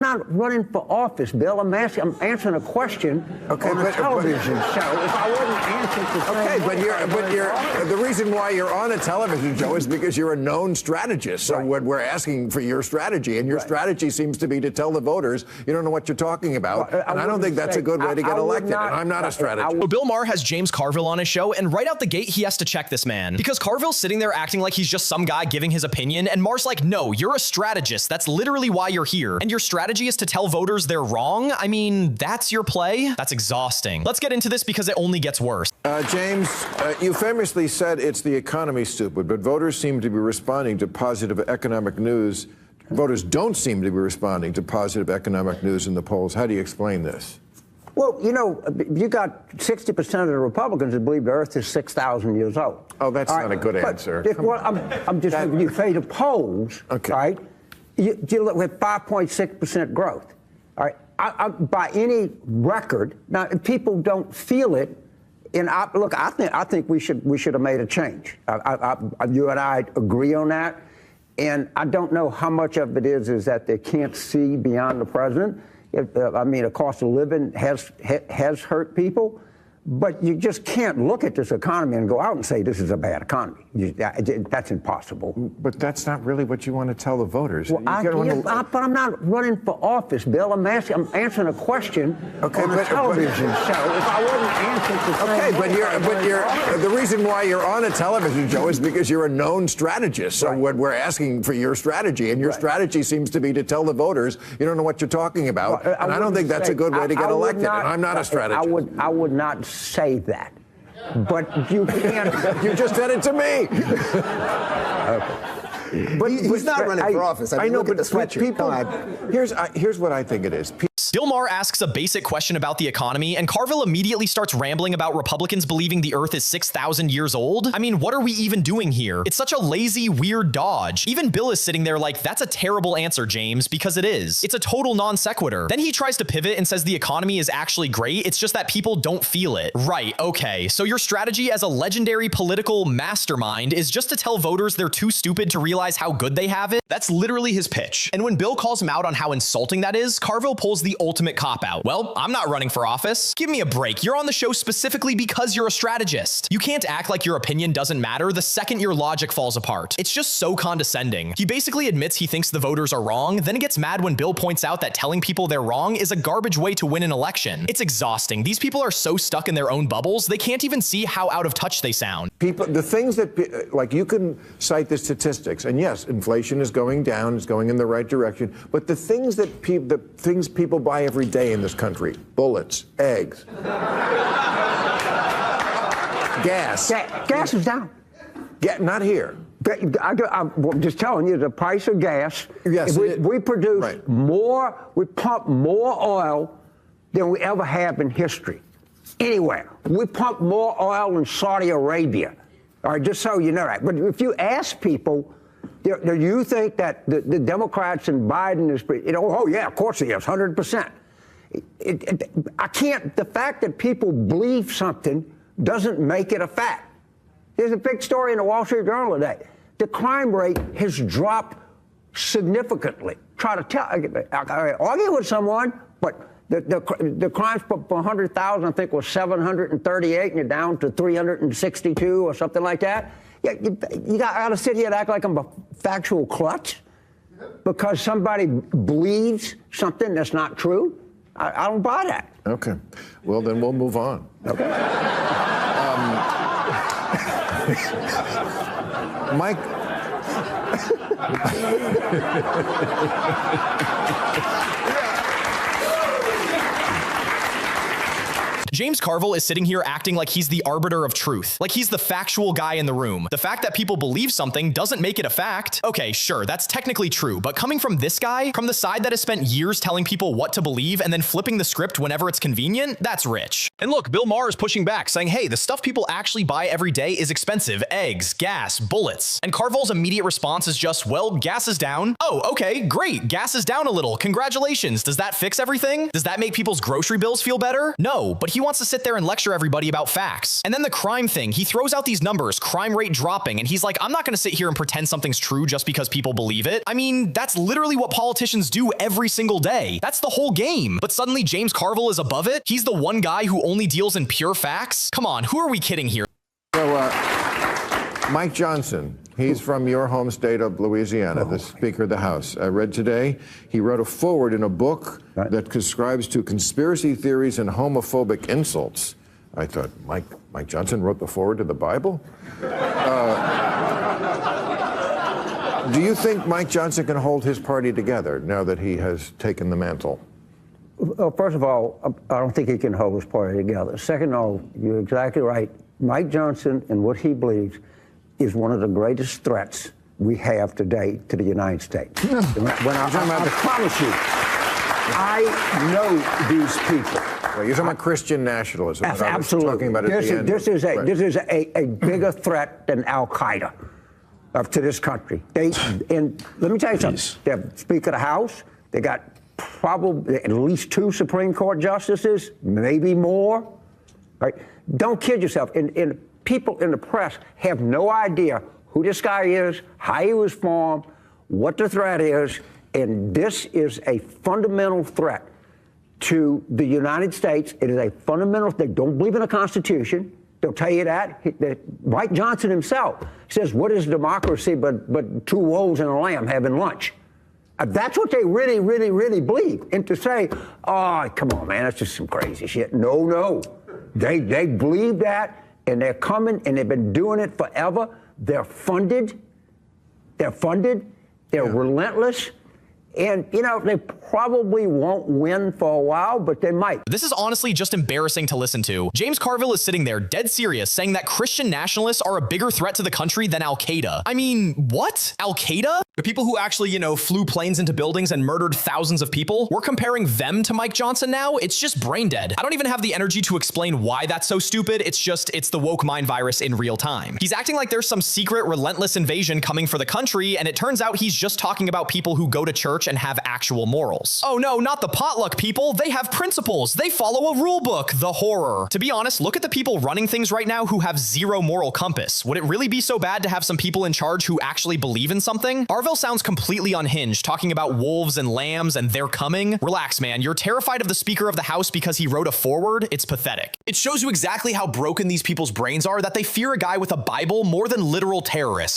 not running for office, Bill. I'm answering a question on a television show. If I wasn't answering the same but the reason why you're on a television show is because you're a known strategist. So when we're asking for your strategy, and your strategy seems to be to tell the voters you don't know what you're talking about, and I don't think that's a good way to get elected. And I'm not a strategist. So Bill Maher has James Carville on his show, and right out the gate, he has to check this man. Because Carville's sitting there acting like he's just some guy giving his opinion, and Maher's like, no, you're a strategist. That's literally why you're here. And your strategy is to tell voters they're wrong? I mean, that's your play? That's exhausting. Let's get into this because it only gets worse. James, you famously said it's the economy, stupid, but voters seem to be responding to positive economic news. Voters don't seem to be responding to positive economic news in the polls. How do you explain this? Well, you know, you got 60% of the Republicans that believe the Earth is 6,000 years old. Oh, that's not a good answer. I'm just saying, you say the polls, right? You look at 5.6% growth. All right, by any record, now if people don't feel it, and I think we should have made a change. You and I agree on that, and I don't know how much of it is that they can't see beyond the president. I mean, the cost of living has hurt people, but you just can't look at this economy and go out and say this is a bad economy. That's impossible. But that's not really what you want to tell the voters. Well, but I'm not running for office, Bill. I'm answering a question on a television show. If I wasn't answering the same the reason why you're on a television show is because you're a known strategist. So when we're asking for your strategy, and your strategy seems to be to tell the voters you don't know what you're talking about, and I don't think that's a good way to get elected. And I'm not a strategist. I would not say that. But you can't. You just said it to me. But he's not running for office. I know, but the sweatshirt. Here's what I think it is. Bill Maher asks a basic question about the economy, and Carville immediately starts rambling about Republicans believing the Earth is 6,000 years old. I mean, what are we even doing here? It's such a lazy, weird dodge. Even Bill is sitting there like, that's a terrible answer, James, because it is. It's a total non sequitur. Then he tries to pivot and says the economy is actually great. It's just that people don't feel it. Right, okay. So your strategy as a legendary political mastermind is just to tell voters they're too stupid to realize how good they have it? That's literally his pitch. And when Bill calls him out on how insulting that is, Carville pulls the ultimate cop-out. Well, I'm not running for office. Give me a break. You're on the show specifically because you're a strategist. You can't act like your opinion doesn't matter the second your logic falls apart. It's just so condescending. He basically admits he thinks the voters are wrong, then gets mad when Bill points out that telling people they're wrong is a garbage way to win an election. It's exhausting. These people are so stuck in their own bubbles, they can't even see how out of touch they sound. The things that, like, you can cite the statistics, and yes, inflation is going down, it's going in the right direction, but the things that people buy every day in this country, bullets, eggs, gas. Gas is down. Not here. I'm just telling you, the price of gas. Yes, we produce more, we pump more oil than we ever have in history. Anywhere. We pump more oil in Saudi Arabia. All right, just so you know that. But if you ask people, do you think that the Democrats and Biden is, oh yeah, of course he is, 100%. I can't, the fact that people believe something doesn't make it a fact. There's a big story in the Wall Street Journal today. The crime rate has dropped significantly. Try to argue with someone, but the crimes per 100,000, I think, was 738, and you're down to 362 or something like that. You got to sit here and act like I'm a factual klutz because somebody believes something that's not true. I don't buy that. Okay. Well, then we'll move on. Okay. Mike. James Carville is sitting here acting like he's the arbiter of truth, like he's the factual guy in the room. The fact that people believe something doesn't make it a fact. Okay, sure, that's technically true, but coming from this guy, from the side that has spent years telling people what to believe and then flipping the script whenever it's convenient, that's rich. And look, Bill Maher is pushing back, saying, hey, the stuff people actually buy every day is expensive: eggs, gas, bullets. And Carville's immediate response is just, well, gas is down. Oh, okay, great, gas is down a little. Congratulations. Does that fix everything? Does that make people's grocery bills feel better? No, but he wants to sit there and lecture everybody about facts. And then the crime thing, he throws out these numbers, crime rate dropping, and he's like, I'm not gonna sit here and pretend something's true just because people believe it. I mean, that's literally what politicians do every single day. That's the whole game. But suddenly James Carville is above it? He's the one guy who only deals in pure facts? Come on, who are we kidding here? So, Mike Johnson, he's from your home state of Louisiana, the Speaker of the House. I read today he wrote a foreword in a book that subscribes to conspiracy theories and homophobic insults. I thought, Mike Johnson wrote the foreword to the Bible? Do you think Mike Johnson can hold his party together now that he has taken the mantle? Well, first of all, I don't think he can hold his party together. Second of all, you're exactly right. Mike Johnson and what he believes is one of the greatest threats we have today to the United States. I promise you, I know these people. Well, you're talking about Christian nationalism. Absolutely. Talking about this is a bigger threat than Al-Qaeda to this country. And let me tell you something. They're Speaker of the House. They got probably at least 2 Supreme Court justices, maybe more. Right? Don't kid yourself. And people in the press have no idea who this guy is, how he was formed, what the threat is, and this is a fundamental threat to the United States. It is a fundamental. They don't believe in the Constitution. They'll tell you that. Mike Johnson himself says, "What is democracy but 2 wolves and a lamb having lunch?" That's what they really, really, really believe. And to say, "Oh, come on, man, that's just some crazy shit." No. They believe that. And they're coming, and they've been doing it forever. They're funded. They're relentless. And, they probably won't win for a while, but they might. This is honestly just embarrassing to listen to. James Carville is sitting there dead serious saying that Christian nationalists are a bigger threat to the country than Al-Qaeda. I mean, what? Al-Qaeda? The people who actually, flew planes into buildings and murdered thousands of people? We're comparing them to Mike Johnson now? It's just brain dead. I don't even have the energy to explain why that's so stupid. It's the woke mind virus in real time. He's acting like there's some secret, relentless invasion coming for the country, and it turns out he's just talking about people who go to church and have actual morals. Oh no, not the potluck people. They have principles. They follow a rule book. The horror. To be honest, look at the people running things right now who have zero moral compass. Would it really be so bad to have some people in charge who actually believe in something? Carville sounds completely unhinged, talking about wolves and lambs and they're coming. Relax, man. You're terrified of the Speaker of the House because he wrote a foreword? It's pathetic. It shows you exactly how broken these people's brains are that they fear a guy with a Bible more than literal terrorists.